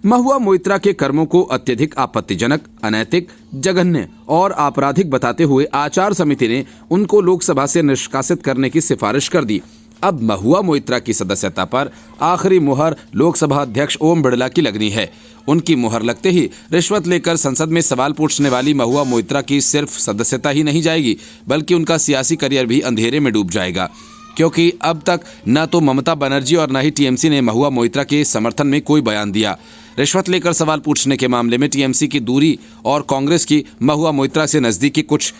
महुआ मोइत्रा के कर्मों को अत्यधिक आपत्तिजनक, अनैतिक, जघन्य और आपराधिक बताते हुए आचार समिति ने उनको लोकसभा से निष्कासित करने की सिफारिश कर दी। अब महुआ मोइत्रा की सदस्यता पर आखिरी मुहर लोकसभा अध्यक्ष ओम बिड़ला की लगनी है। उनकी मुहर लगते ही रिश्वत लेकर संसद में सवाल पूछने वाली महुआ मोइत्रा की सिर्फ सदस्यता ही नहीं जाएगी, बल्कि उनका सियासी करियर भी अंधेरे में डूब जाएगा, क्योंकि अब तक न तो ममता बनर्जी और न ही टीएमसी ने महुआ मोइत्रा के समर्थन में कोई बयान दिया। रिश्वत लेकर सवाल पूछने के मामले में टीएमसी की दूरी और कांग्रेस की महुआ मोइत्रा से नजदीकी कुछ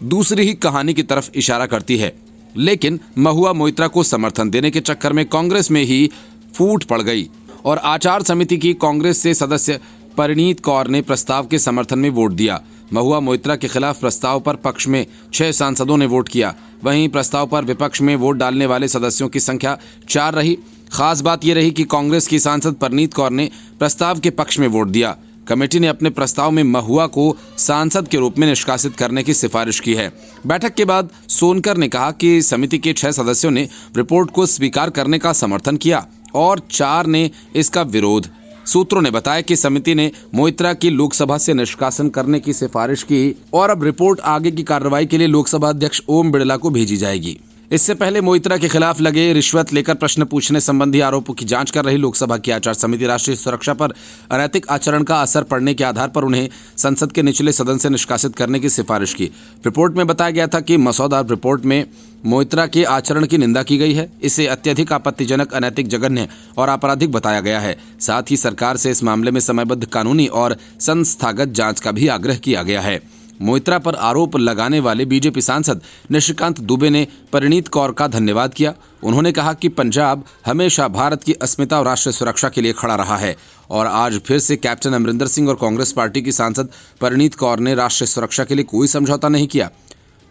दूसरी ही कहानी की तरफ इशारा करती है। लेकिन महुआ मोइत्रा को समर्थन देने के चक्कर में कांग्रेस में ही फूट पड़ गई और आचार समिति की कांग्रेस से सदस्य परिणीत कौर ने प्रस्ताव के समर्थन में वोट दिया। महुआ मोइत्रा के खिलाफ प्रस्ताव पर पक्ष में 6 सांसदों ने वोट किया। वहीं प्रस्ताव पर विपक्ष में वोट डालने वाले सदस्यों की संख्या 4 रही। खास बात यह रही कि कांग्रेस की सांसद परिणीत कौर ने प्रस्ताव के पक्ष में वोट दिया। कमेटी ने अपने प्रस्ताव में महुआ को सांसद के रूप में निष्कासित करने की सिफारिश की है। बैठक के बाद सोनकर ने कहा कि समिति के 6 सदस्यों ने रिपोर्ट को स्वीकार करने का समर्थन किया और 4 ने इसका विरोध। सूत्रों ने बताया कि समिति ने मोइत्रा की लोकसभा से निष्कासन करने की सिफारिश की और अब रिपोर्ट आगे की कार्रवाई के लिए लोकसभा अध्यक्ष ओम बिड़ला को भेजी जाएगी। इससे पहले मोइत्रा के खिलाफ लगे रिश्वत लेकर प्रश्न पूछने संबंधी आरोपों की जांच कर रही लोकसभा की आचार समिति राष्ट्रीय सुरक्षा पर अनैतिक आचरण का असर पड़ने के आधार पर उन्हें संसद के निचले सदन से निष्कासित करने की सिफारिश की। रिपोर्ट में बताया गया था कि मसौदा रिपोर्ट में मोइत्रा के आचरण की निंदा की गई है। इसे अत्यधिक आपत्तिजनक, अनैतिक, जघन्य और आपराधिक बताया गया है। साथ ही सरकार से इस मामले में समयबद्ध कानूनी और संस्थागत जांच का भी आग्रह किया गया है। मोइत्रा पर आरोप लगाने वाले बीजेपी सांसद निशिकांत दुबे ने परिणीत कौर का धन्यवाद किया। उन्होंने कहा कि पंजाब हमेशा भारत की अस्मिता और राष्ट्रीय सुरक्षा के लिए खड़ा रहा है और आज फिर से कैप्टन अमरिंदर सिंह और कांग्रेस पार्टी की सांसद परिणीत कौर ने राष्ट्रीय सुरक्षा के लिए कोई समझौता नहीं किया।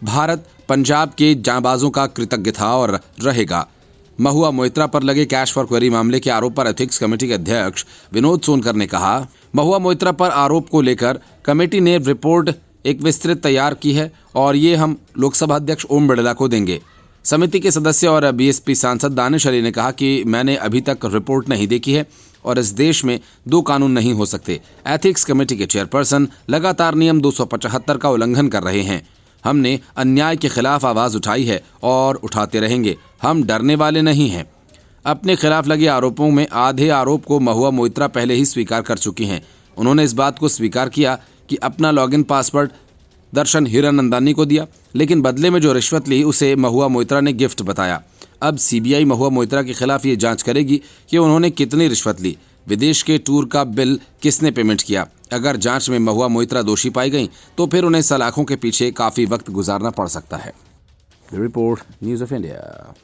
भारत पंजाब के जांबाजों का कृतज्ञ था और रहेगा। महुआ मोइत्रा पर लगे कैश फॉर क्वेरी मामले के आरोप पर एथिक्स कमेटी के अध्यक्ष विनोद सोनकर ने कहा, महुआ मोइत्रा पर आरोप को लेकर कमेटी ने रिपोर्ट एक विस्तृत तैयार की है और ये हम लोकसभा अध्यक्ष ओम बिड़ला को देंगे। समिति के सदस्य और बीएसपी सांसद दानिश अली ने कहा कि मैंने अभी तक रिपोर्ट नहीं देखी है और इस देश में 2 कानून नहीं हो सकते। एथिक्स कमेटी के चेयरपर्सन लगातार नियम 275 का उल्लंघन कर रहे हैं। हमने अन्याय के खिलाफ आवाज उठाई है और उठाते रहेंगे। हम डरने वाले नहीं हैं। अपने खिलाफ लगे आरोपों में आधे आरोप को महुआ मोइत्रा पहले ही स्वीकार कर चुकी हैं। उन्होंने इस बात को स्वीकार किया कि अपना लॉगिन पासवर्ड दर्शन हीरानंदानी को दिया, लेकिन बदले में जो रिश्वत ली उसे महुआ मोइत्रा ने गिफ्ट बताया। अब सीबीआई महुआ मोइत्रा के खिलाफ ये जांच करेगी कि उन्होंने कितनी रिश्वत ली, विदेश के टूर का बिल किसने पेमेंट किया। अगर जांच में महुआ मोइत्रा दोषी पाई गई तो फिर उन्हें सलाखों के पीछे काफी वक्त गुजारना पड़ सकता है। Report news of India.